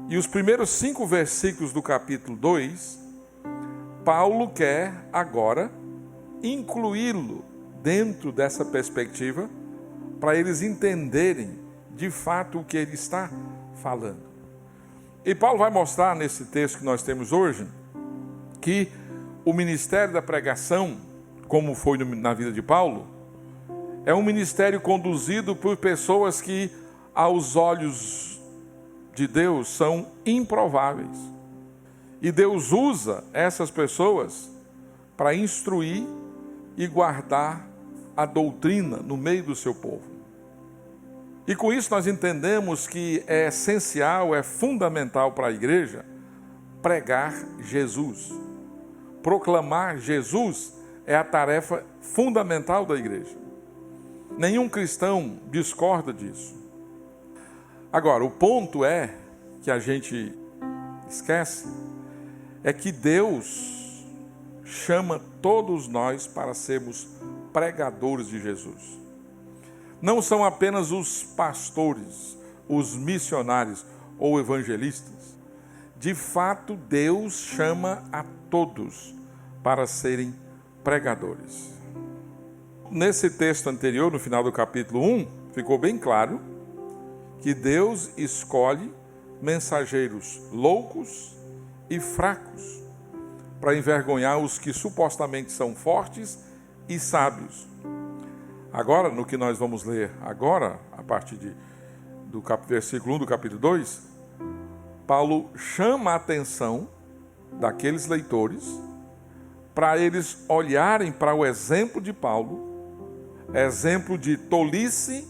E os primeiros 5 versículos do capítulo 2, Paulo quer agora incluí-lo dentro dessa perspectiva para eles entenderem de fato o que ele está falando. E Paulo vai mostrar nesse texto que nós temos hoje que o ministério da pregação, como foi na vida de Paulo, é um ministério conduzido por pessoas que, aos olhos de Deus, são improváveis. E Deus usa essas pessoas para instruir e guardar a doutrina no meio do seu povo. E com isso nós entendemos que é essencial, é fundamental para a igreja pregar Jesus. Proclamar Jesus é a tarefa fundamental da igreja. Nenhum cristão discorda disso. Agora, o ponto é, que a gente esquece, é que Deus chama todos nós para sermos pregadores de Jesus. Não são apenas os pastores, os missionários ou evangelistas. De fato, Deus chama a todos para serem pregadores. Nesse texto anterior, no final do capítulo 1, ficou bem claro que Deus escolhe mensageiros loucos e fracos para envergonhar os que supostamente são fortes e sábios. Agora, no que nós vamos ler agora, a partir do versículo 1 do capítulo 2, Paulo chama a atenção daqueles leitores para eles olharem para o exemplo de Paulo, exemplo de tolice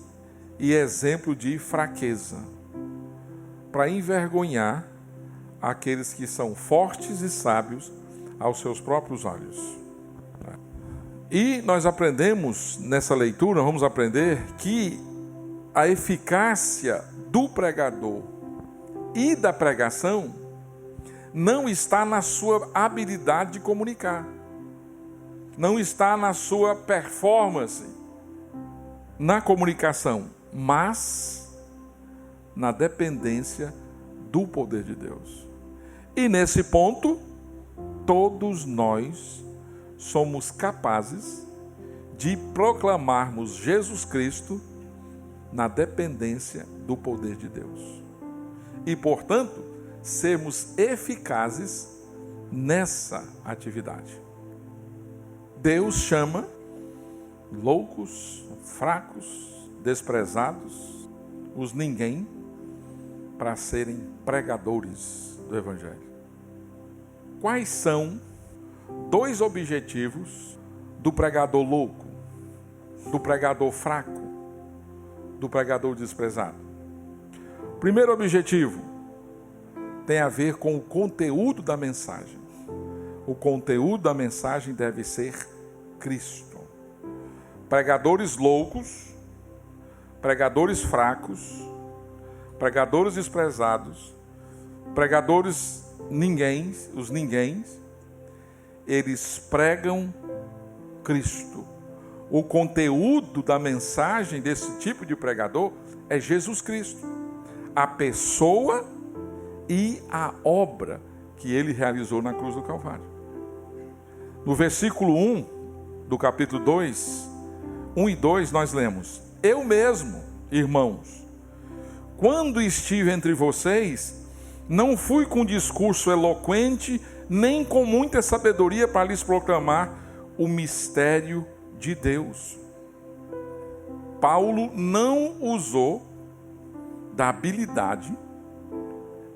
e exemplo de fraqueza, para envergonhar aqueles que são fortes e sábios aos seus próprios olhos. E nós aprendemos nessa leitura, vamos aprender que a eficácia do pregador e da pregação não está na sua habilidade de comunicar, não está na sua performance na comunicação, mas na dependência do poder de Deus. E nesse ponto, todos nós somos capazes de proclamarmos Jesus Cristo na dependência do poder de Deus. E, portanto, sermos eficazes nessa atividade. Deus chama loucos, fracos, desprezados, os ninguém, para serem pregadores do Evangelho. Quais são 2 objetivos do pregador louco, do pregador fraco, do pregador desprezado? O primeiro objetivo tem a ver com o conteúdo da mensagem. O conteúdo da mensagem deve ser Cristo. Pregadores loucos, pregadores fracos, pregadores desprezados, pregadores os ninguéms, eles pregam Cristo. O conteúdo da mensagem desse tipo de pregador é Jesus Cristo, a pessoa e a obra que ele realizou na cruz do Calvário. No versículo 1 do capítulo 2, 1 e 2, nós lemos: Eu mesmo, irmãos, quando estive entre vocês, não fui com discurso eloquente, nem com muita sabedoria para lhes proclamar o mistério de Deus. Paulo não usou da habilidade,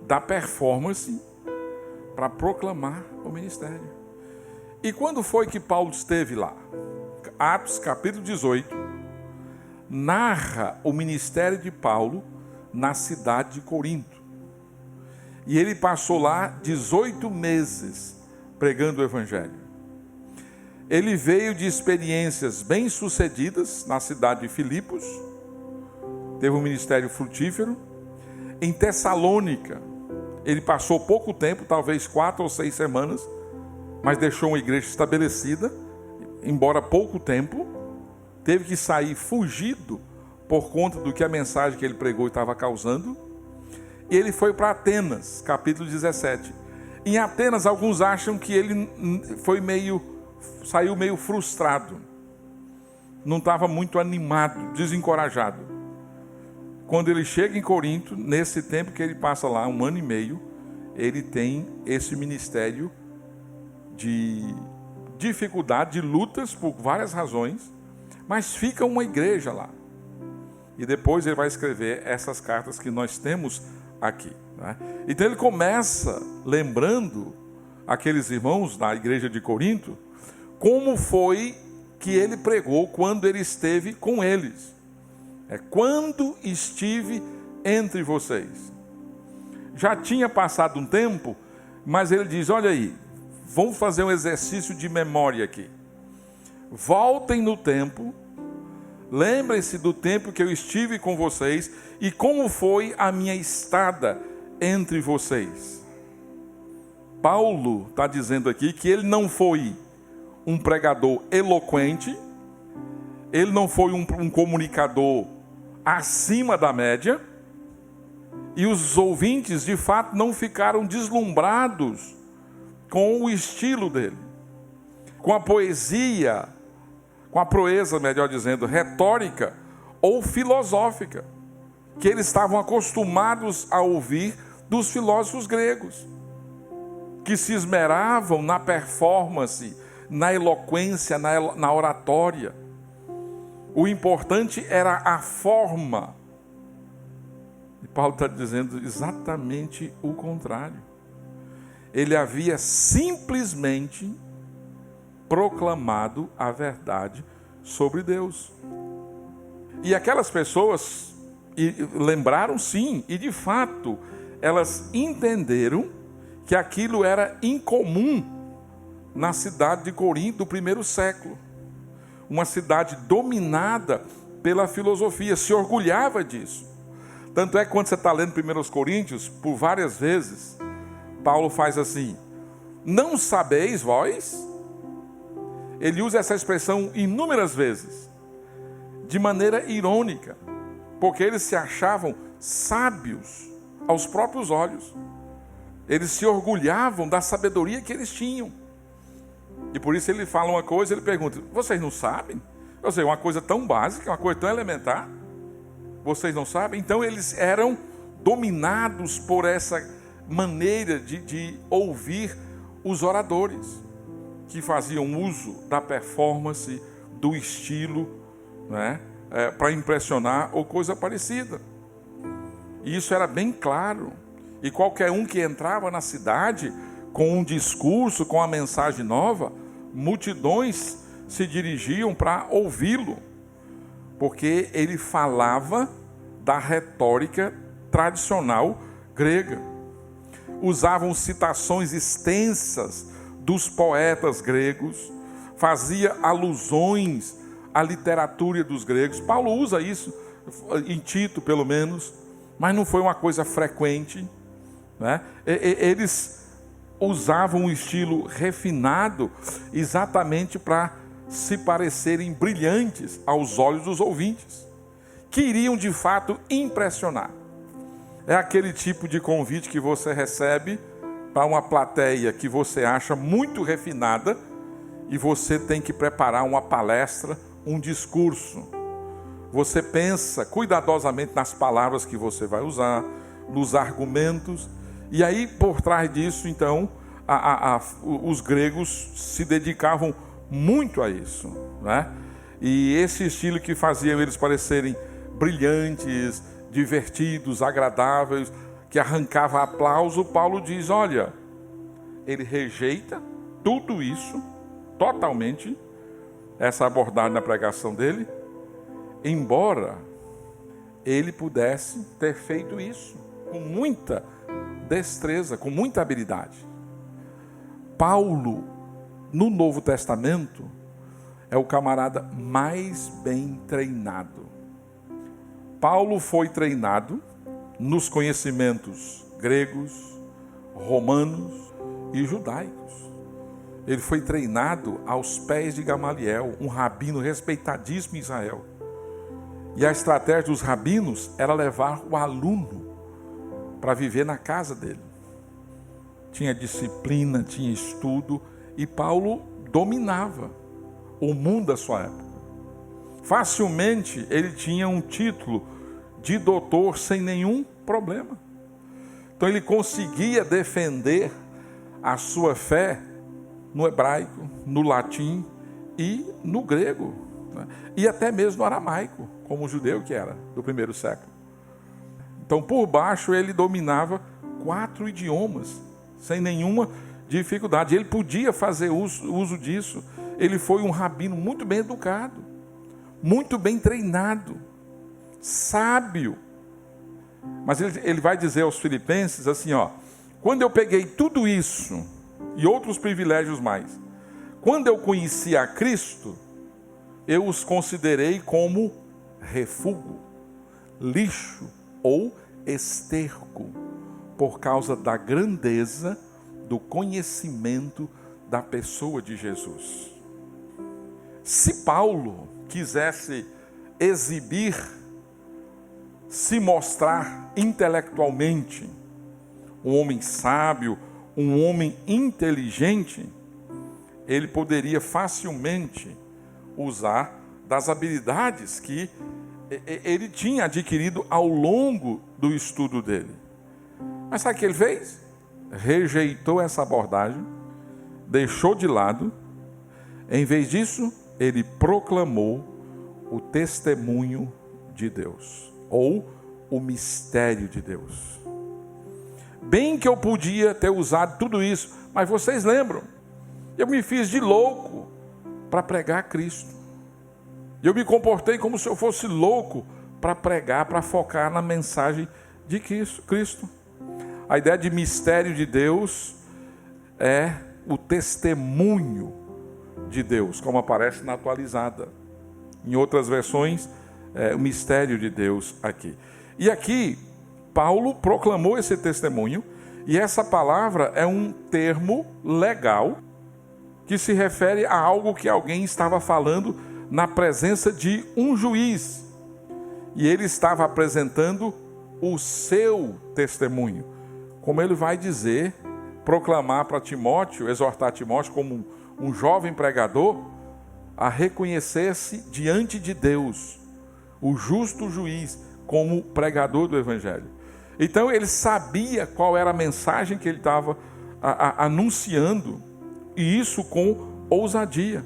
da performance para proclamar o ministério. E quando foi que Paulo esteve lá? Atos capítulo 18 narra o ministério de Paulo na cidade de Corinto. E ele passou lá 18 meses pregando o Evangelho. Ele veio de experiências bem-sucedidas na cidade de Filipos, teve um ministério frutífero. Em Tessalônica, ele passou pouco tempo, talvez 4 ou 6 semanas, mas deixou uma igreja estabelecida, embora pouco tempo. Teve que sair fugido por conta do que a mensagem que ele pregou estava causando. e ele foi para Atenas, capítulo 17. Em Atenas, alguns acham que ele saiu meio frustrado, não estava muito animado, desencorajado. Quando ele chega em Corinto, nesse tempo que ele passa lá, 1 ano e meio, ele tem esse ministério de dificuldade, de lutas por várias razões, mas fica uma igreja lá. E depois ele vai escrever essas cartas que nós temos aqui, né? Então ele começa lembrando aqueles irmãos da igreja de Corinto como foi que ele pregou quando ele esteve com eles. Quando estive entre vocês. Já tinha passado um tempo, mas ele diz, olha aí, vamos fazer um exercício de memória aqui. Voltem no tempo, lembrem-se do tempo que eu estive com vocês e como foi a minha estada entre vocês. Paulo está dizendo aqui que ele não foi um pregador eloquente, ele não foi um comunicador acima da média, e os ouvintes de fato não ficaram deslumbrados com o estilo dele, com a poesia, com a proeza, melhor dizendo, retórica ou filosófica, que eles estavam acostumados a ouvir dos filósofos gregos, que se esmeravam na performance, na eloquência, na oratória. O importante era a forma. E Paulo está dizendo exatamente o contrário. Ele havia simplesmente proclamado a verdade sobre Deus. E aquelas pessoas lembraram sim, e de fato, elas entenderam que aquilo era incomum na cidade de Corinto do primeiro século. Uma cidade dominada pela filosofia, se orgulhava disso. Tanto é que quando você está lendo 1 Coríntios, por várias vezes, Paulo faz assim, não sabeis vós? Ele usa essa expressão inúmeras vezes, de maneira irônica, porque eles se achavam sábios aos próprios olhos. Eles se orgulhavam da sabedoria que eles tinham. E por isso ele fala uma coisa, ele pergunta, vocês não sabem? Eu sei, uma coisa tão básica, uma coisa tão elementar, vocês não sabem? Então eles eram dominados por essa maneira de ouvir os oradores, que faziam uso da performance, do estilo, né, para impressionar ou coisa parecida. E isso era bem claro. E qualquer um que entrava na cidade com um discurso, com a mensagem nova, multidões se dirigiam para ouvi-lo, porque ele falava da retórica tradicional grega. Usavam citações extensas dos poetas gregos, fazia alusões à literatura dos gregos. Paulo usa isso, em Tito pelo menos, mas não foi uma coisa frequente, né? Eles usavam um estilo refinado exatamente para se parecerem brilhantes aos olhos dos ouvintes, que iriam de fato impressionar. É aquele tipo de convite que você recebe para uma plateia que você acha muito refinada e você tem que preparar uma palestra, um discurso. Você pensa cuidadosamente nas palavras que você vai usar, nos argumentos, e aí por trás disso, então, os gregos se dedicavam muito a isso, né? E esse estilo que fazia eles parecerem brilhantes, divertidos, agradáveis, que arrancava aplauso, Paulo diz, olha, ele rejeita tudo isso, totalmente, essa abordagem na pregação dele, embora ele pudesse ter feito isso com muita destreza, com muita habilidade. Paulo, no Novo Testamento, é o camarada mais bem treinado. Paulo foi treinado nos conhecimentos gregos, romanos e judaicos. Ele foi treinado aos pés de Gamaliel, um rabino respeitadíssimo em Israel. E a estratégia dos rabinos era levar o aluno para viver na casa dele. Tinha disciplina, tinha estudo, e Paulo dominava o mundo da sua época. Facilmente ele tinha um título de doutor sem nenhum problema. Então ele conseguia defender a sua fé no hebraico, no latim e no grego, né? E até mesmo no aramaico, como o judeu que era do primeiro século. Então por baixo ele dominava 4 idiomas sem nenhuma dificuldade. Ele podia fazer uso disso. Ele foi um rabino muito bem educado, muito bem treinado, sábio. Mas ele vai dizer aos filipenses assim, ó: quando eu peguei tudo isso e outros privilégios mais, quando eu conheci a Cristo, eu os considerei como refúgio, lixo ou esterco, por causa da grandeza do conhecimento da pessoa de Jesus. Se Paulo quisesse exibir, se mostrar intelectualmente um homem sábio, um homem inteligente, ele poderia facilmente usar das habilidades que ele tinha adquirido ao longo do estudo dele. Mas sabe o que ele fez? Rejeitou essa abordagem, deixou de lado. Em vez disso, ele proclamou o testemunho de Deus, ou o mistério de Deus. Bem que eu podia ter usado tudo isso, mas vocês lembram, eu me fiz de louco para pregar Cristo. Eu me comportei como se eu fosse louco para pregar, para focar na mensagem de Cristo. A ideia de mistério de Deus é o testemunho de Deus, como aparece na atualizada. Em outras versões, o mistério de Deus aqui. E aqui, Paulo proclamou esse testemunho, e essa palavra é um termo legal que se refere a algo que alguém estava falando na presença de um juiz. E ele estava apresentando o seu testemunho. Como ele vai dizer, proclamar para Timóteo, exortar Timóteo como um jovem pregador, a reconhecer-se diante de Deus, o justo juiz, como pregador do Evangelho. Então ele sabia qual era a mensagem que ele estava anunciando, e isso com ousadia.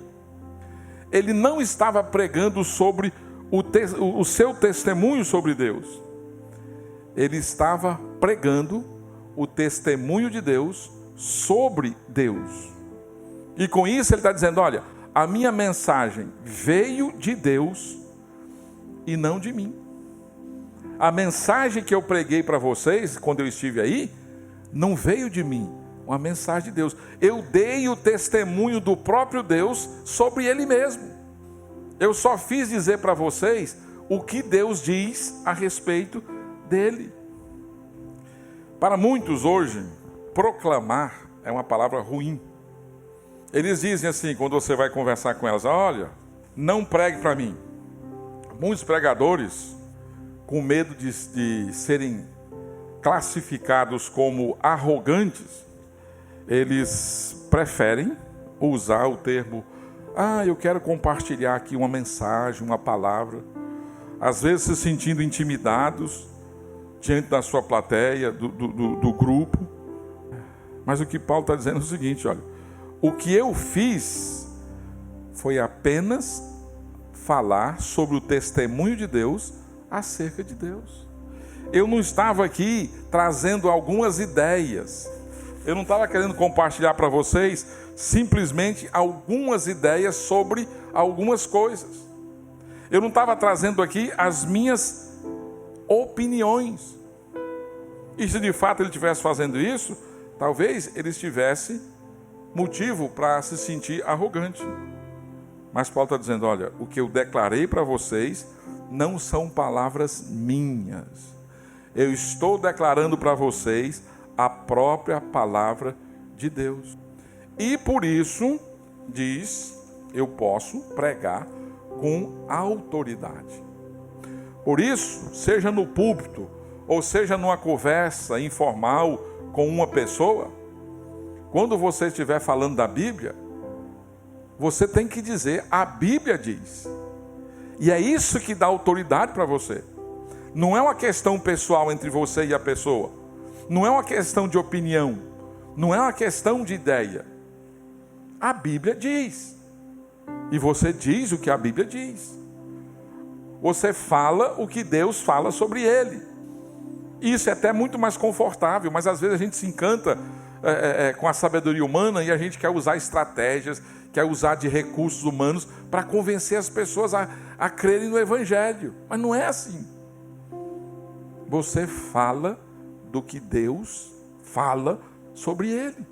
Ele não estava pregando sobre o seu testemunho sobre Deus. Ele estava pregando o testemunho de Deus sobre Deus. E com isso ele está dizendo, olha, a minha mensagem veio de Deus e não de mim. A mensagem que eu preguei para vocês, quando eu estive aí, não veio de mim, uma mensagem de Deus. Eu dei o testemunho do próprio Deus sobre Ele mesmo. Eu só fiz dizer para vocês o que Deus diz a respeito dele. Para muitos hoje, proclamar é uma palavra ruim. Eles dizem assim, quando você vai conversar com elas, olha, não pregue para mim. Muitos pregadores, com medo de serem classificados como arrogantes, eles preferem usar o termo, eu quero compartilhar aqui uma mensagem, uma palavra, às vezes se sentindo intimidados diante da sua plateia, do grupo. Mas o que Paulo está dizendo é o seguinte, olha, o que eu fiz foi apenas falar sobre o testemunho de Deus acerca de Deus. Eu não estava aqui trazendo algumas ideias. Eu não estava querendo compartilhar para vocês simplesmente algumas ideias sobre algumas coisas. Eu não estava trazendo aqui as minhas opiniões. E se de fato ele estivesse fazendo isso, talvez ele tivesse motivo para se sentir arrogante. Mas Paulo está dizendo, olha, o que eu declarei para vocês não são palavras minhas. Eu estou declarando para vocês a própria palavra de Deus. E por isso, diz, eu posso pregar com autoridade. Por isso, seja no púlpito ou seja numa conversa informal com uma pessoa, quando você estiver falando da Bíblia, você tem que dizer: a Bíblia diz. E é isso que dá autoridade para você. Não é uma questão pessoal entre você e a pessoa. Não é uma questão de opinião. Não é uma questão de ideia. A Bíblia diz. E você diz o que a Bíblia diz. Você fala o que Deus fala sobre ele. Isso é até muito mais confortável, mas às vezes a gente se encanta com a sabedoria humana e a gente quer usar estratégias, quer usar de recursos humanos para convencer as pessoas a crerem no Evangelho. Mas não é assim. Você fala do que Deus fala sobre ele.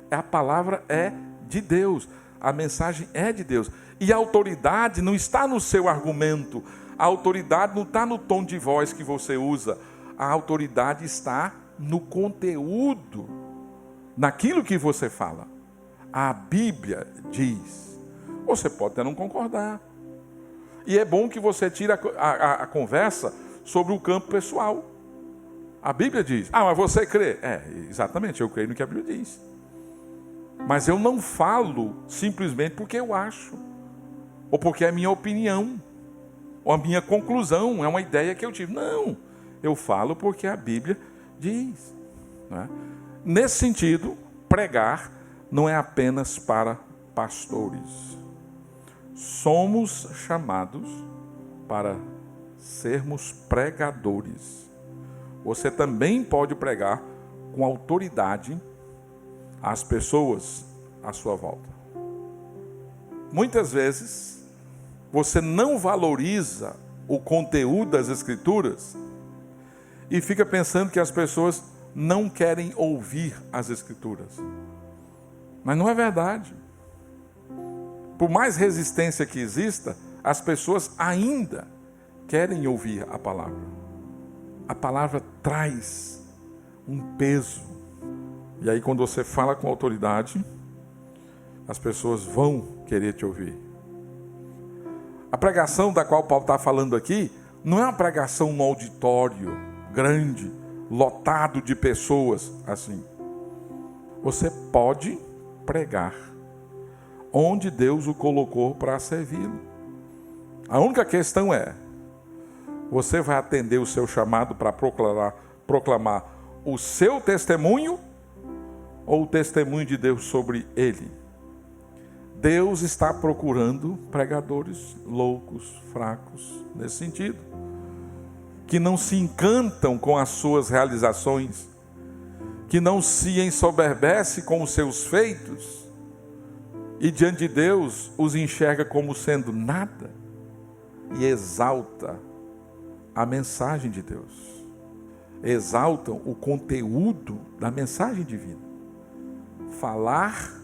A palavra é de Deus. A mensagem é de Deus. E a autoridade não está no seu argumento. A autoridade não está no tom de voz que você usa. A autoridade está no conteúdo, naquilo que você fala. A Bíblia diz. Você pode até não concordar. E é bom que você tire a conversa sobre o campo pessoal. A Bíblia diz: ah, mas você crê? Exatamente, eu creio no que a Bíblia diz. Mas eu não falo simplesmente porque eu acho, ou porque é a minha opinião, ou a minha conclusão, é uma ideia que eu tive. Não, eu falo porque a Bíblia diz. Né? Nesse sentido, pregar não é apenas para pastores. Somos chamados para sermos pregadores. Você também pode pregar com autoridade às pessoas à sua volta. Muitas vezes, você não valoriza o conteúdo das Escrituras e fica pensando que as pessoas não querem ouvir as Escrituras. Mas não é verdade. Por mais resistência que exista, as pessoas ainda querem ouvir a palavra. A palavra traz um peso. E aí quando você fala com autoridade, as pessoas vão querer te ouvir. A pregação da qual Paulo está falando aqui, não é uma pregação no auditório grande, lotado de pessoas assim. Você pode pregar onde Deus o colocou para servi-lo. A única questão é: você vai atender o seu chamado para proclamar o seu testemunho ou o testemunho de Deus sobre ele? Deus está procurando pregadores loucos, fracos, nesse sentido, que não se encantam com as suas realizações, que não se ensoberbece com os seus feitos e diante de Deus os enxerga como sendo nada e exalta a mensagem de Deus, exaltam o conteúdo da mensagem divina. Falar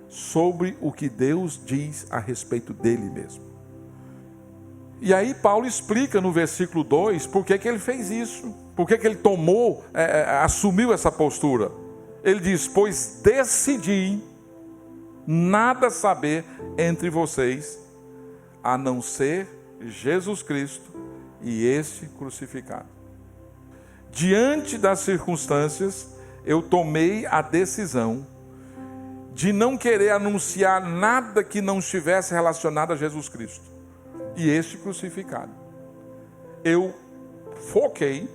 sobre o que Deus diz a respeito dele mesmo. E aí Paulo explica no versículo 2 por que ele fez isso, por que ele assumiu essa postura. Ele diz: pois decidi nada saber entre vocês, a não ser Jesus Cristo e este crucificado. Diante das circunstâncias, eu tomei a decisão de não querer anunciar nada que não estivesse relacionado a Jesus Cristo e este crucificado. Eu foquei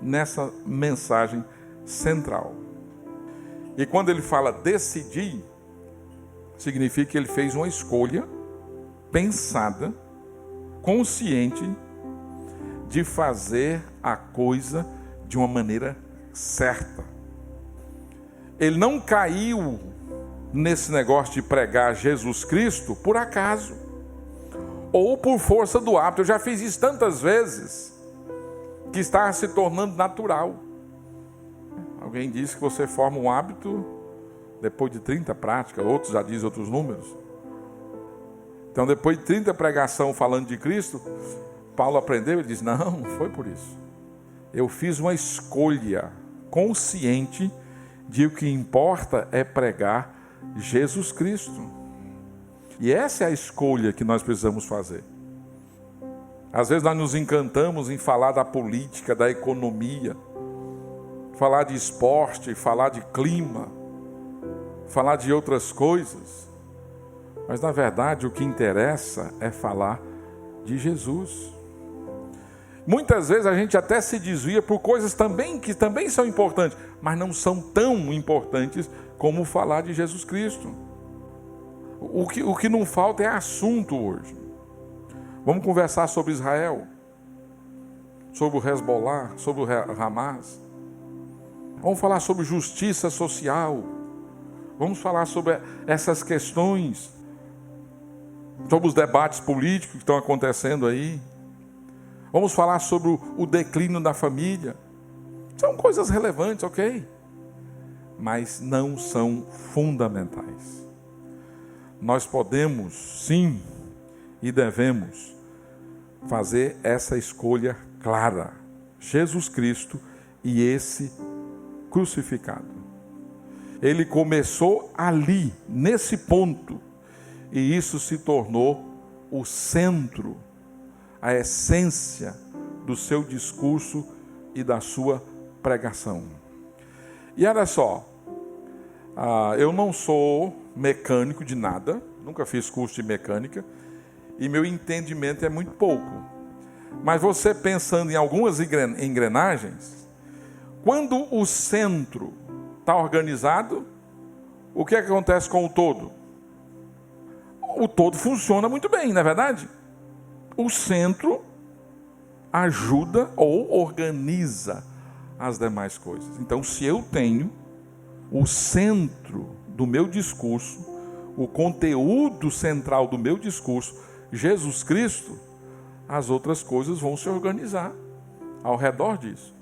nessa mensagem central. E quando ele fala decidir, significa que ele fez uma escolha pensada, consciente, de fazer a coisa de uma maneira certa. Ele não caiu nesse negócio de pregar Jesus Cristo por acaso, ou por força do hábito. Eu já fiz isso tantas vezes, que está se tornando natural. Alguém disse que você forma um hábito depois de 30 práticas, outros já dizem outros números. Então, depois de 30 pregação falando de Cristo, Paulo aprendeu e diz: não, não foi por isso. Eu fiz uma escolha consciente de o que importa é pregar Jesus Cristo. E essa é a escolha que nós precisamos fazer. Às vezes nós nos encantamos em falar da política, da economia, falar de esporte, falar de clima, falar de outras coisas. Mas na verdade o que interessa é falar de Jesus. Muitas vezes a gente até se desvia por coisas que também são importantes, mas não são tão importantes como falar de Jesus Cristo. O que não falta é assunto hoje. Vamos conversar sobre Israel, sobre o Hezbollah, sobre o Hamas. Vamos falar sobre justiça social. Vamos falar sobre essas questões, sobre os debates políticos que estão acontecendo aí. Vamos falar sobre o declínio da família. São coisas relevantes, ok? Mas não são fundamentais. Nós podemos, sim, e devemos fazer essa escolha clara. Jesus Cristo e esse crucificado. Ele começou ali, nesse ponto, e isso se tornou o centro, a essência do seu discurso e da sua pregação. E olha só, eu não sou mecânico de nada, nunca fiz curso de mecânica, e meu entendimento é muito pouco. Mas você pensando em algumas engrenagens, quando o centro está organizado, o que acontece com o todo? O todo funciona muito bem, não é verdade? O centro ajuda ou organiza as demais coisas. Então, se eu tenho o centro do meu discurso, o conteúdo central do meu discurso, Jesus Cristo, as outras coisas vão se organizar ao redor disso.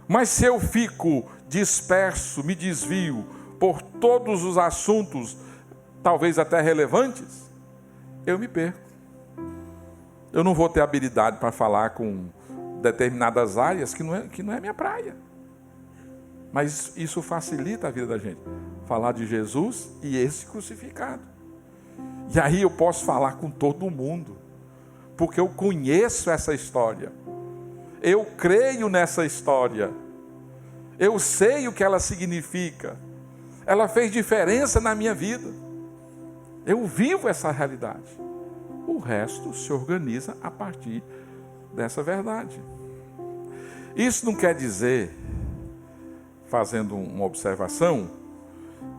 Mas se eu fico disperso, me desvio por todos os assuntos, talvez até relevantes, eu me perco. Eu não vou ter habilidade para falar com determinadas áreas que não é minha praia. Mas isso facilita a vida da gente. Falar de Jesus e esse crucificado. E aí eu posso falar com todo mundo. Porque eu conheço essa história. Eu creio nessa história. Eu sei o que ela significa. Ela fez diferença na minha vida. Eu vivo essa realidade. O resto se organiza a partir dessa verdade. Isso não quer dizer, fazendo uma observação,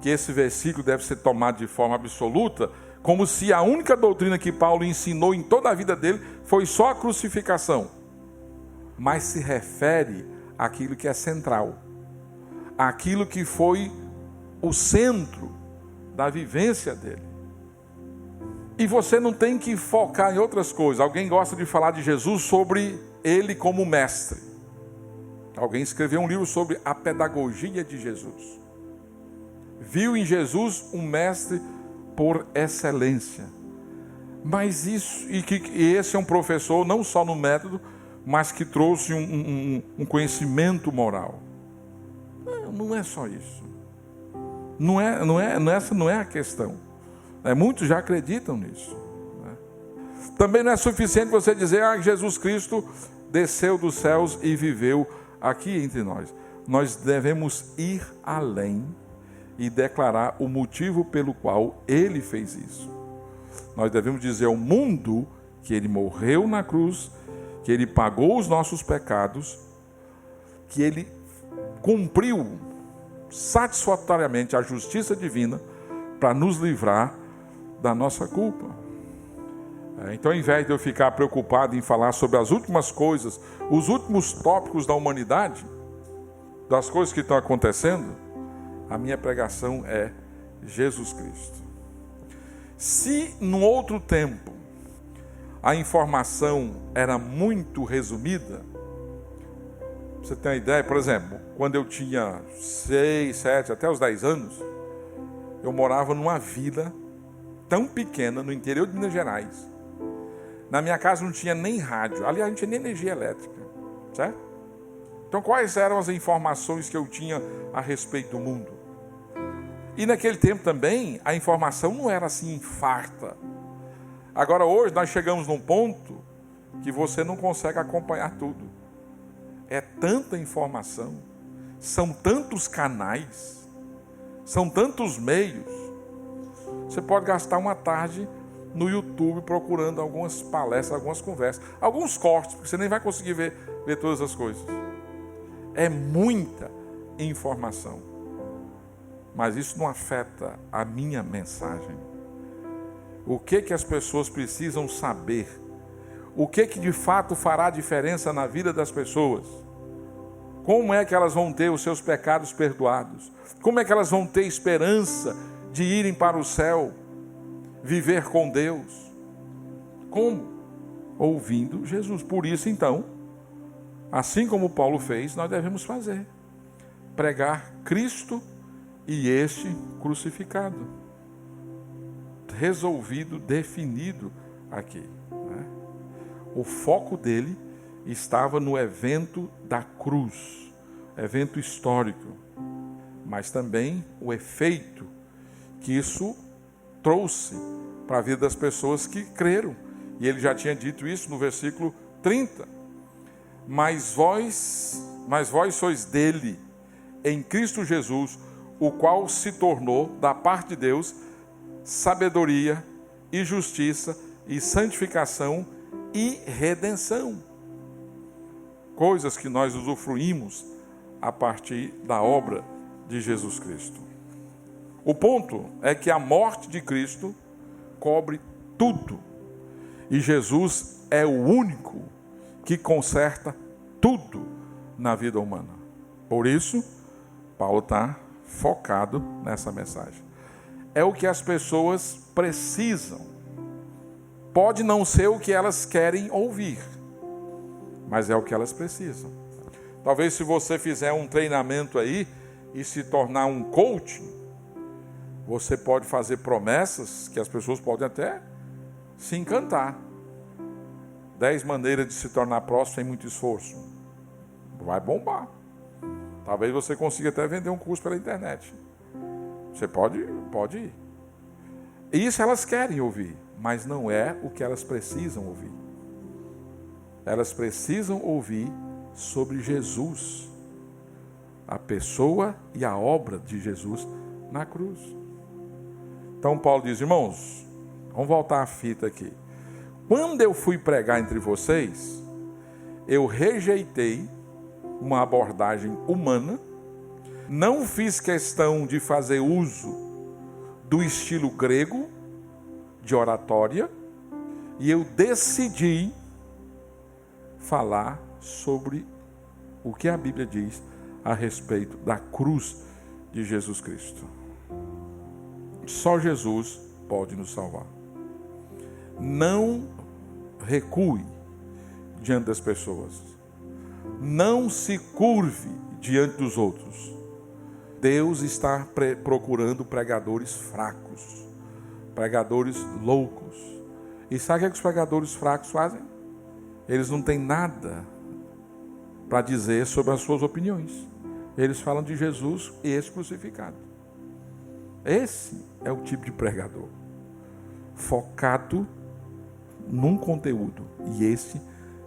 que esse versículo deve ser tomado de forma absoluta, como se a única doutrina que Paulo ensinou em toda a vida dele foi só a crucificação. Mas se refere àquilo que é central, àquilo que foi o centro da vivência dele. E você não tem que focar em outras coisas. Alguém gosta de falar de Jesus sobre ele como mestre. Alguém escreveu um livro sobre a pedagogia de Jesus. Viu em Jesus um mestre por excelência. Mas isso, e esse é um professor não só no método, mas que trouxe um conhecimento moral. Não é só isso. Essa não é a questão. Muitos já acreditam nisso. Também não é suficiente você dizer que Jesus Cristo desceu dos céus e viveu aqui entre nós. Nós devemos ir além e declarar o motivo pelo qual ele fez isso. Nós devemos dizer ao mundo que ele morreu na cruz, que ele pagou os nossos pecados, que ele cumpriu satisfatoriamente a justiça divina para nos livrar da nossa culpa. Então, ao invés de eu ficar preocupado em falar sobre as últimas coisas, os últimos tópicos da humanidade, das coisas que estão acontecendo, a minha pregação é Jesus Cristo. Se num outro tempo a informação era muito resumida, você tem uma ideia, por exemplo, quando eu tinha 6, 7, até os 10 anos, eu morava numa vila tão pequena no interior de Minas Gerais. Na minha casa não tinha nem rádio, aliás, não tinha nem energia elétrica, certo? Então quais eram as informações que eu tinha a respeito do mundo? E naquele tempo também, a informação não era assim farta. Agora hoje nós chegamos num ponto que você não consegue acompanhar tudo. É tanta informação, são tantos canais, são tantos meios. Você pode gastar uma tarde no YouTube procurando algumas palestras, algumas conversas, alguns cortes, porque você nem vai conseguir ver todas as coisas. É muita informação. Mas isso não afeta a minha mensagem. O que as pessoas precisam saber? O que de fato fará diferença na vida das pessoas? Como é que elas vão ter os seus pecados perdoados? Como é que elas vão ter esperança de irem para o céu, viver com Deus? Como? Ouvindo Jesus. Por isso, então, assim como Paulo fez, nós devemos fazer. Pregar Cristo e este crucificado. Resolvido, definido aqui. Né? O foco dele estava no evento da cruz, evento histórico, mas também o efeito que isso trouxe para a vida das pessoas que creram. E ele já tinha dito isso no versículo 30. Mas vós sois dele, em Cristo Jesus, o qual se tornou, da parte de Deus, sabedoria e justiça e santificação e redenção. Coisas que nós usufruímos a partir da obra de Jesus Cristo. O ponto é que a morte de Cristo cobre tudo. E Jesus é o único que conserta tudo na vida humana. Por isso, Paulo está focado nessa mensagem. É o que as pessoas precisam. Pode não ser o que elas querem ouvir, mas é o que elas precisam. Talvez se você fizer um treinamento aí e se tornar um coach, você pode fazer promessas que as pessoas podem até se encantar. 10 maneiras de se tornar próspero sem muito esforço. Vai bombar. Talvez você consiga até vender um curso pela internet. Você pode ir. Isso elas querem ouvir, mas não é o que elas precisam ouvir. Elas precisam ouvir sobre Jesus, a pessoa e a obra de Jesus na cruz. Então Paulo diz, irmãos, vamos voltar à fita aqui. Quando eu fui pregar entre vocês, eu rejeitei uma abordagem humana, não fiz questão de fazer uso do estilo grego de oratória, e eu decidi falar sobre o que a Bíblia diz a respeito da cruz de Jesus Cristo. Só Jesus pode nos salvar. Não recue diante das pessoas. Não se curve diante dos outros. Deus está procurando pregadores fracos, pregadores loucos. E sabe o que os pregadores fracos fazem? Eles não têm nada para dizer sobre as suas opiniões. Eles falam de Jesus e esse crucificado. Esse é o tipo de pregador, focado num conteúdo, e esse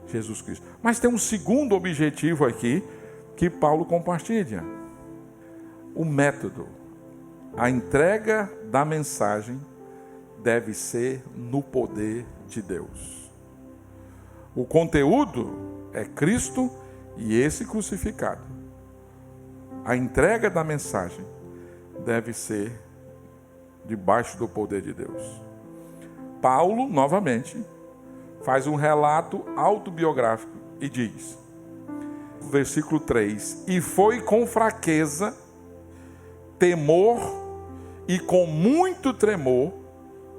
Jesus Cristo. Mas tem um segundo objetivo aqui que Paulo compartilha. O método, a entrega da mensagem deve ser no poder de Deus. O conteúdo é Cristo e esse crucificado. A entrega da mensagem deve ser debaixo do poder de Deus. Paulo, novamente, faz um relato autobiográfico e diz, versículo 3, e foi com fraqueza, temor e com muito tremor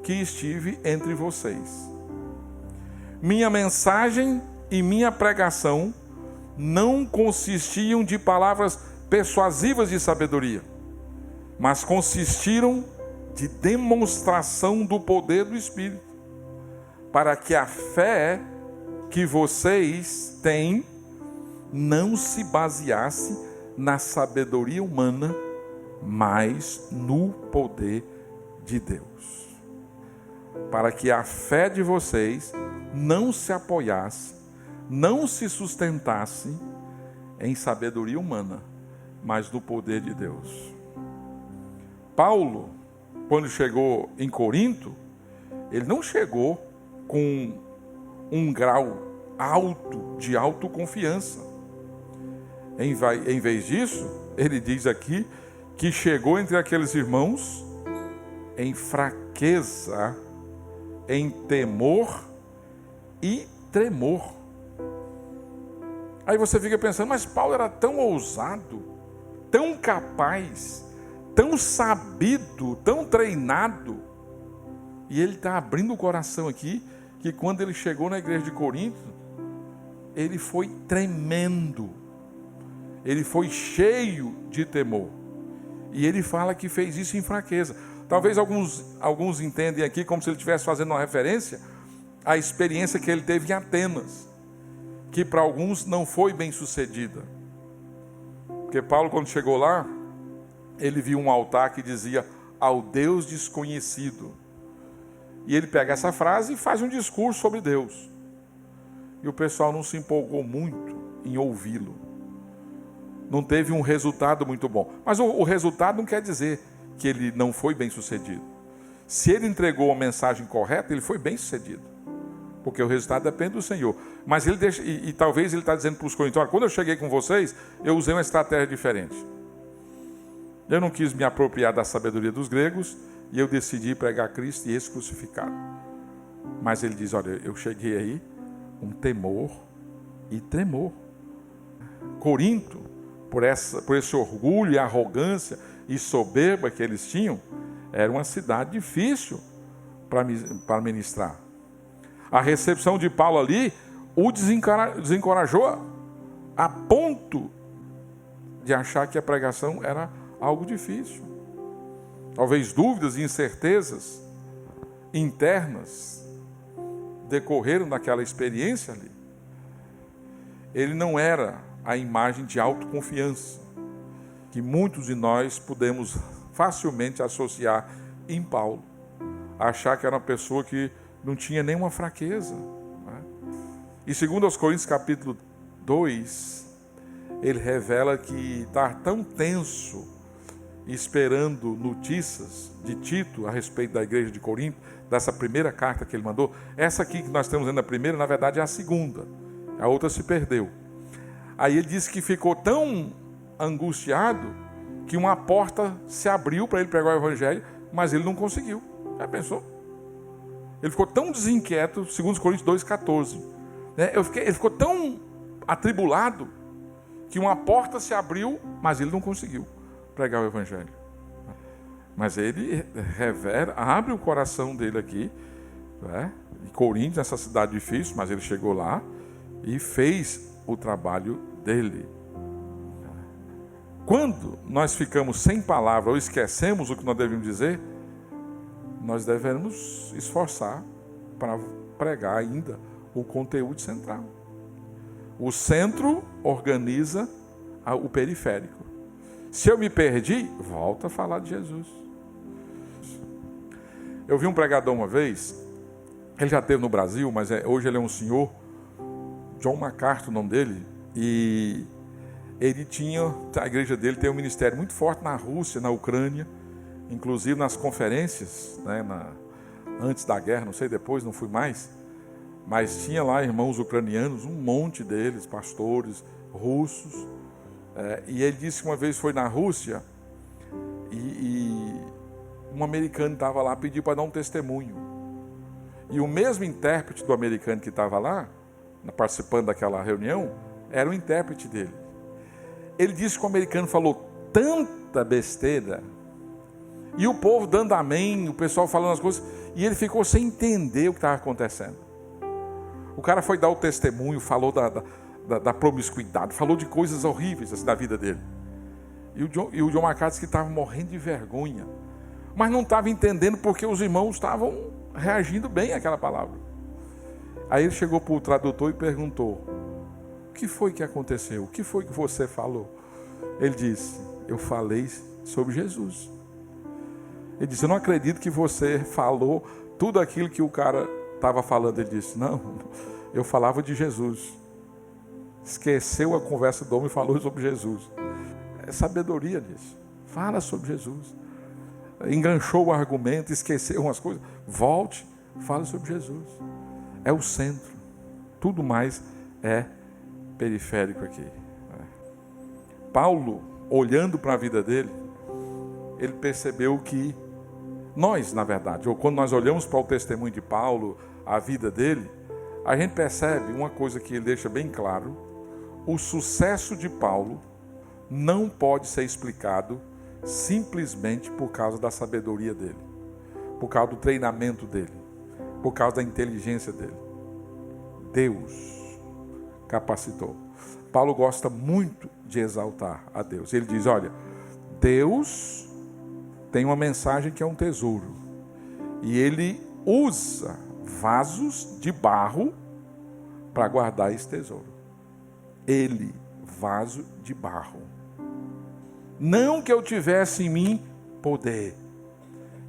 que estive entre vocês. Minha mensagem e minha pregação não consistiam de palavras persuasivas de sabedoria, mas consistiram de demonstração do poder do Espírito, para que a fé que vocês têm não se baseasse na sabedoria humana, mas no poder de Deus. para que a fé de vocês não se apoiasse, não se sustentasse em sabedoria humana, mas no poder de Deus. Paulo, quando chegou em Corinto, ele não chegou com um grau alto de autoconfiança. Em vez disso, ele diz aqui que chegou entre aqueles irmãos em fraqueza, em temor e tremor. Aí você fica pensando, mas Paulo era tão ousado, tão capaz, tão sabido, tão treinado. E ele está abrindo o coração aqui, que quando ele chegou na igreja de Corinto, ele foi tremendo. Ele foi cheio de temor. E ele fala que fez isso em fraqueza. Talvez alguns entendem aqui como se ele estivesse fazendo uma referência à experiência que ele teve em Atenas, que para alguns não foi bem sucedida. Porque Paulo, quando chegou lá, ele viu um altar que dizia ao Deus desconhecido. E ele pega essa frase e faz um discurso sobre Deus. E o pessoal não se empolgou muito em ouvi-lo. Não teve um resultado muito bom. Mas o resultado não quer dizer que ele não foi bem sucedido. Se ele entregou a mensagem correta, ele foi bem sucedido. Porque o resultado depende do Senhor. Mas ele deixa, e talvez ele está dizendo para os coríntios, quando eu cheguei com vocês, eu usei uma estratégia diferente. Eu não quis me apropriar da sabedoria dos gregos, e eu decidi pregar Cristo e esse crucificado. Mas ele diz, olha, eu cheguei aí com temor e tremor. Corinto, por esse orgulho e arrogância e soberba que eles tinham, era uma cidade difícil para ministrar. A recepção de Paulo ali o desencorajou a ponto de achar que a pregação era algo difícil. Talvez dúvidas e incertezas internas decorreram daquela experiência ali. Ele não era a imagem de autoconfiança que muitos de nós podemos facilmente associar em Paulo. Achar que era uma pessoa que não tinha nenhuma fraqueza. Né? E segundo aos Coríntios capítulo 2, ele revela que está tão tenso, esperando notícias de Tito a respeito da igreja de Corinto, dessa primeira carta que ele mandou. Essa aqui que nós temos lendo a primeira, na verdade é a segunda. A outra se perdeu. Aí ele disse que ficou tão angustiado que uma porta se abriu para ele pregar o evangelho, mas ele não conseguiu. Já pensou? Ele ficou tão desinquieto, segundo os Coríntios 2,14. Né? Ele ficou tão atribulado que uma porta se abriu, mas ele não conseguiu pregar o evangelho. Mas ele abre o coração dele aqui, né? Em Corinto, essa cidade difícil, mas ele chegou lá e fez o trabalho dele. Quando nós ficamos sem palavra ou esquecemos o que nós devemos dizer, nós devemos esforçar para pregar ainda o conteúdo central. O centro organiza o periférico. Se eu me perdi, volta a falar de Jesus. Eu vi um pregador uma vez, ele já esteve no Brasil, mas hoje ele é um senhor, John MacArthur, o nome dele, e ele a igreja dele tem um ministério muito forte na Rússia, na Ucrânia, inclusive nas conferências, né, antes da guerra, não sei depois, não fui mais, mas tinha lá irmãos ucranianos, um monte deles, pastores, russos, e ele disse que uma vez foi na Rússia e um americano estava lá, pediu para dar um testemunho, e o mesmo intérprete do americano que estava lá, participando daquela reunião, era o intérprete dele. Ele disse que o americano falou tanta besteira, e o povo dando amém, o pessoal falando as coisas, e ele ficou sem entender o que estava acontecendo. O cara foi dar o testemunho, falou da promiscuidade, falou de coisas horríveis assim, da vida dele. E o John MacArthur disse que estava morrendo de vergonha, mas não estava entendendo porque os irmãos estavam reagindo bem àquela palavra. Aí ele chegou para o tradutor e perguntou: o que foi que aconteceu? O que foi que você falou? Ele disse: eu falei sobre Jesus. Ele disse: eu não acredito que você falou Tudo aquilo que o cara estava falando, ele disse: não, eu falava de Jesus. Esqueceu a conversa do homem e falou sobre Jesus. É sabedoria disso. Fala sobre Jesus. Enganchou o argumento, esqueceu umas coisas. Volte, fala sobre Jesus. É o centro. Tudo mais é periférico aqui. Paulo, olhando para a vida dele, ele percebeu que nós, na verdade, ou quando nós olhamos para o testemunho de Paulo, a vida dele, a gente percebe uma coisa que ele deixa bem claro: o sucesso de Paulo não pode ser explicado simplesmente por causa da sabedoria dele, por causa do treinamento dele, por causa da inteligência dele. Deus capacitou. Paulo gosta muito de exaltar a Deus. Ele diz: olha, Deus tem uma mensagem que é um tesouro, e ele usa vasos de barro para guardar esse tesouro. Ele, vaso de barro. Não que eu tivesse em mim poder.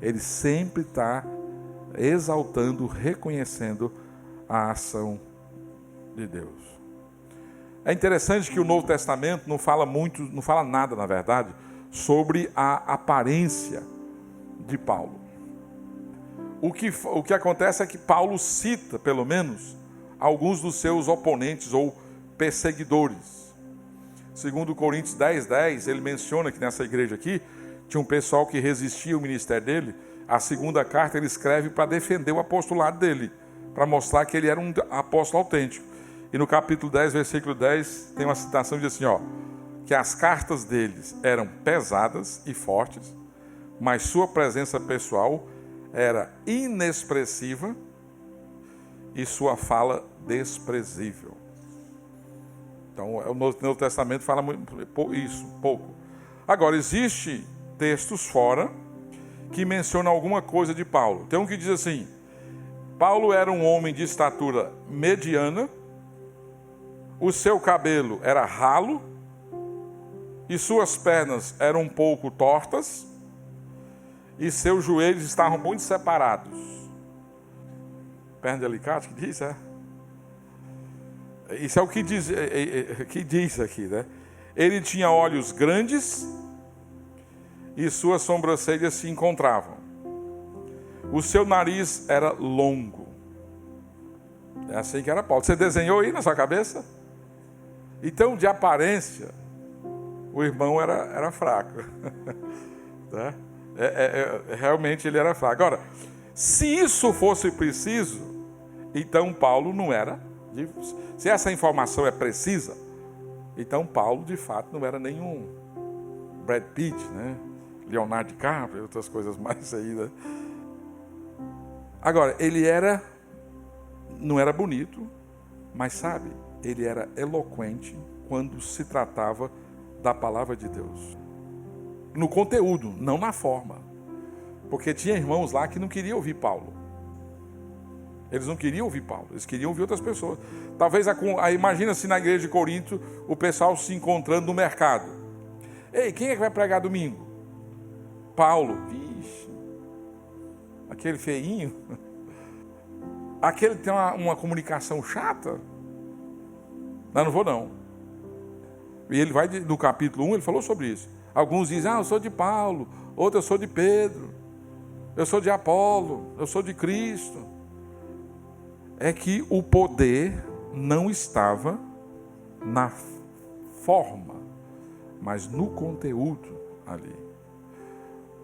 Ele sempre está exaltando, reconhecendo a ação de Deus. É interessante que o Novo Testamento não fala nada, na verdade, sobre a aparência de Paulo. O que acontece é que Paulo cita, pelo menos, alguns dos seus oponentes ou perseguidores. Segundo Coríntios 10:10, ele menciona que nessa igreja aqui tinha um pessoal que resistia ao ministério dele. A segunda carta ele escreve para defender o apostolado dele, para mostrar que ele era um apóstolo autêntico. E no capítulo 10, versículo 10, tem uma citação que diz assim, que as cartas deles eram pesadas e fortes, mas sua presença pessoal era inexpressiva e sua fala desprezível. Então, o Novo Testamento fala isso, pouco. Agora, existe textos fora que mencionam alguma coisa de Paulo. Tem um que diz assim: Paulo era um homem de estatura mediana, o seu cabelo era ralo e suas pernas eram um pouco tortas e seus joelhos estavam muito separados. Perna de alicate, que diz, Isso é o que diz aqui, né? Ele tinha olhos grandes e suas sobrancelhas se encontravam. O seu nariz era longo. É assim que era Paulo. Você desenhou aí na sua cabeça? Então, de aparência, o irmão era fraco. Tá? Realmente ele era fraco. Agora, se isso fosse preciso, então Paulo não era. Se essa informação é precisa, então Paulo de fato não era nenhum Brad Pitt, né? Leonardo DiCaprio, outras coisas mais aí, né? Agora, ele não era bonito, mas sabe, ele era eloquente quando se tratava da palavra de Deus. No conteúdo, não na forma. Porque tinha irmãos lá que não queriam ouvir Paulo. Eles não queriam ouvir Paulo, eles queriam ouvir outras pessoas. Talvez, imagina se na igreja de Corinto, o pessoal se encontrando no mercado. Ei, quem é que vai pregar domingo? Paulo. Vixe, aquele feinho. Aquele tem uma comunicação chata. Não vou não. E ele vai, no capítulo 1, ele falou sobre isso. Alguns dizem, eu sou de Paulo. Outros, eu sou de Pedro. Eu sou de Apolo. Eu sou de Cristo. É que o poder não estava na forma, mas no conteúdo ali.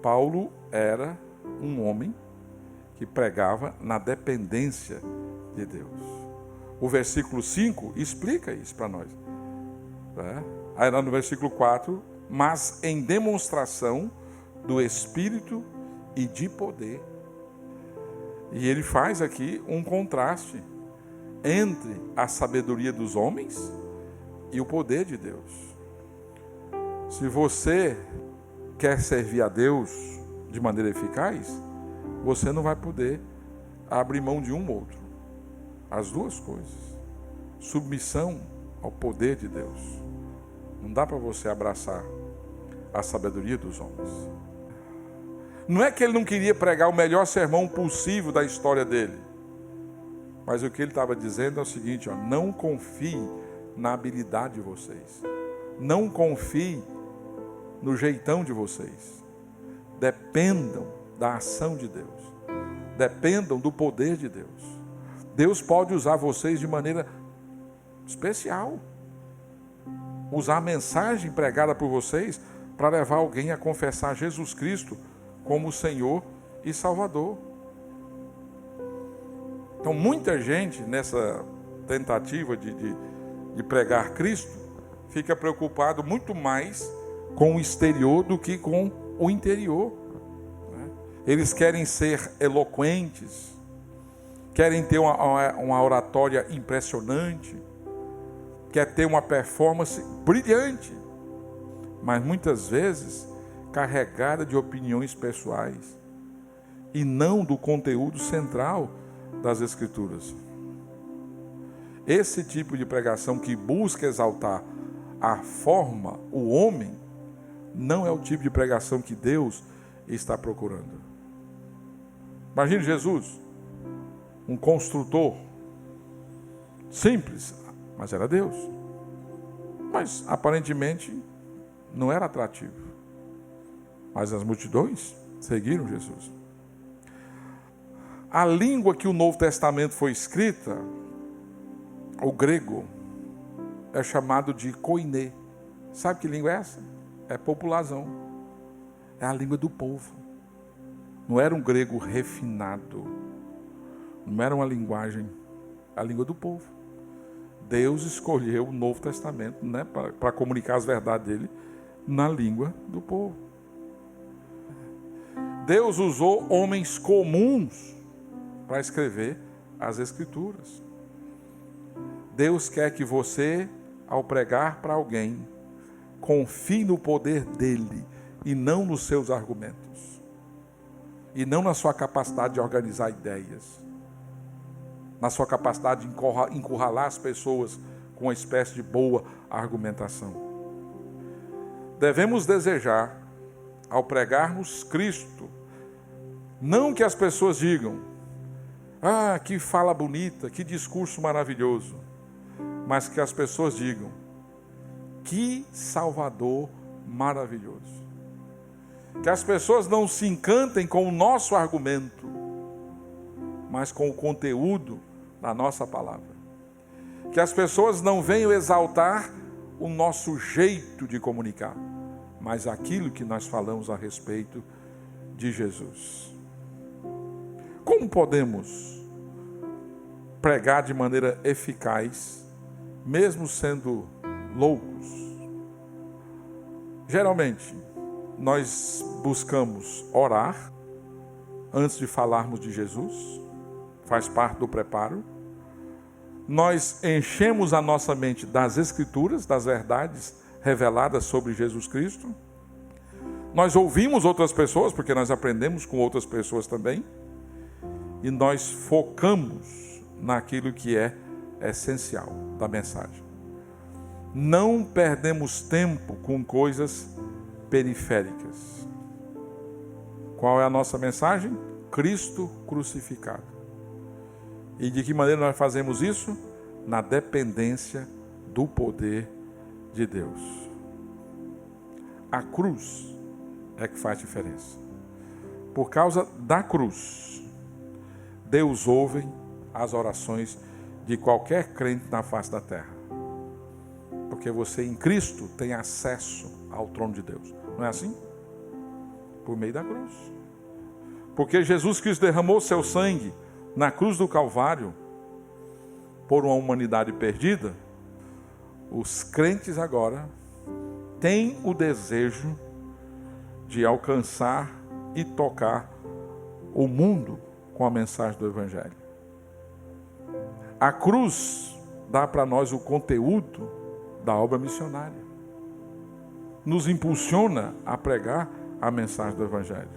Paulo era um homem que pregava na dependência de Deus. O versículo 5 explica isso para nós. Aí no versículo 4, mas em demonstração do Espírito e de poder. E ele faz aqui um contraste entre a sabedoria dos homens e o poder de Deus. Se você quer servir a Deus de maneira eficaz, você não vai poder abrir mão de um ou outro. As duas coisas. Submissão ao poder de Deus. Não dá para você abraçar a sabedoria dos homens. Não é que ele não queria pregar o melhor sermão possível da história dele. Mas o que ele estava dizendo é o seguinte, não confie na habilidade de vocês. Não confie no jeitão de vocês. Dependam da ação de Deus. Dependam do poder de Deus. Deus pode usar vocês de maneira especial. Usar a mensagem pregada por vocês para levar alguém a confessar Jesus Cristo como Senhor e Salvador. Então, muita gente nessa tentativa de pregar Cristo fica preocupado muito mais com o exterior do que com o interior. Eles querem ser eloquentes, querem ter uma oratória impressionante, quer ter uma performance brilhante, mas muitas vezes carregada de opiniões pessoais e não do conteúdo central das Escrituras. Esse tipo de pregação que busca exaltar a forma, o homem, não é o tipo de pregação que Deus está procurando. Imagine Jesus, um construtor simples, mas era Deus. Mas aparentemente não era atrativo. Mas as multidões seguiram Jesus. A língua que o Novo Testamento foi escrita, o grego, é chamado de koiné. Sabe que língua é essa? É população. É a língua do povo. Não era um grego refinado. Não era uma linguagem, a língua do povo. Deus escolheu o Novo Testamento, para comunicar as verdades dele na língua do povo. Deus usou homens comuns para escrever as Escrituras. Deus quer que você, ao pregar para alguém, confie no poder dele e não nos seus argumentos. E não na sua capacidade de organizar ideias. Na sua capacidade de encurralar as pessoas com uma espécie de boa argumentação. Devemos desejar, ao pregarmos Cristo, não que as pessoas digam, que fala bonita, que discurso maravilhoso, mas que as pessoas digam, que Salvador maravilhoso. Que as pessoas não se encantem com o nosso argumento, mas com o conteúdo da nossa palavra. Que as pessoas não venham exaltar o nosso jeito de comunicar, mas aquilo que nós falamos a respeito de Jesus. Como podemos pregar de maneira eficaz, mesmo sendo loucos? Geralmente, nós buscamos orar antes de falarmos de Jesus, faz parte do preparo. Nós enchemos a nossa mente das Escrituras, das verdades reveladas sobre Jesus Cristo. Nós ouvimos outras pessoas, porque nós aprendemos com outras pessoas também. E nós focamos naquilo que é essencial da mensagem. Não perdemos tempo com coisas periféricas. Qual é a nossa mensagem? Cristo crucificado. E de que maneira nós fazemos isso? Na dependência do poder de Deus. A cruz é que faz diferença. Por causa da cruz, Deus ouve as orações de qualquer crente na face da terra. Porque você em Cristo tem acesso ao trono de Deus. Não é assim? Por meio da cruz. Porque Jesus Cristo derramou seu sangue na cruz do Calvário por uma humanidade perdida. Os crentes agora têm o desejo de alcançar e tocar o mundo com a mensagem do Evangelho. A cruz dá para nós o conteúdo da obra missionária. Nos impulsiona a pregar a mensagem do Evangelho.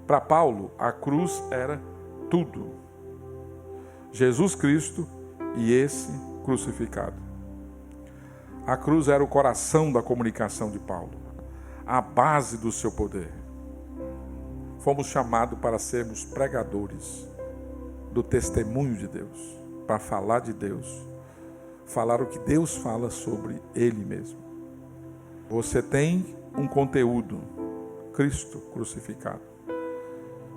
Para Paulo, a cruz era tudo. Jesus Cristo e esse crucificado. A cruz era o coração da comunicação de Paulo, a base do seu poder. fomos chamados para sermos pregadores do testemunho de Deus, para falar de Deus, falar o que Deus fala sobre Ele mesmo. Você tem um conteúdo, Cristo crucificado,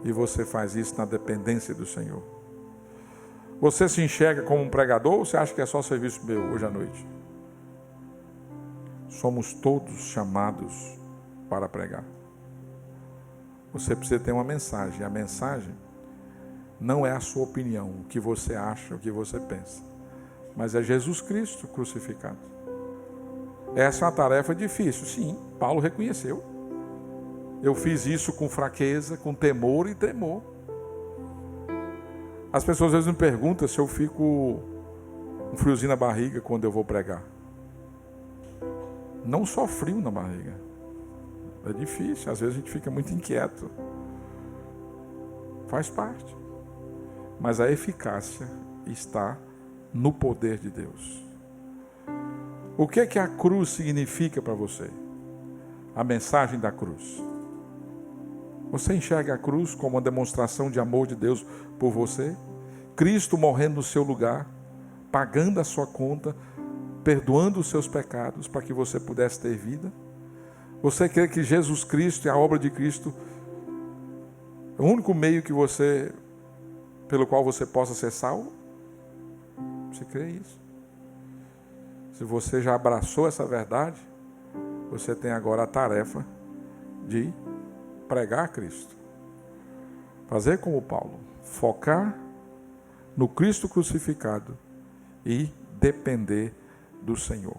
e você faz isso na dependência do Senhor. Você se enxerga como um pregador ou você acha que é só serviço meu hoje à noite? Somos todos chamados para pregar. Você precisa ter uma mensagem. A mensagem não é a sua opinião, o que você acha, o que você pensa, mas é Jesus Cristo crucificado. Essa é uma tarefa difícil, sim, Paulo reconheceu. Eu fiz isso com fraqueza, com temor e tremor. As pessoas às vezes me perguntam se eu fico um friozinho na barriga quando eu vou pregar. Não só frio na barriga. É difícil, às vezes a gente fica muito inquieto. Faz parte. Mas a eficácia está no poder de Deus. O que é que a cruz significa para você? A mensagem da cruz. Você enxerga a cruz como uma demonstração de amor de Deus por você? Cristo morrendo no seu lugar, pagando a sua conta, perdoando os seus pecados para que você pudesse ter vida? Você crê que Jesus Cristo e a obra de Cristo é o único meio pelo qual você possa ser salvo? Você crê isso? Se você já abraçou essa verdade, você tem agora a tarefa de pregar Cristo. Fazer como Paulo, focar no Cristo crucificado e depender do Senhor.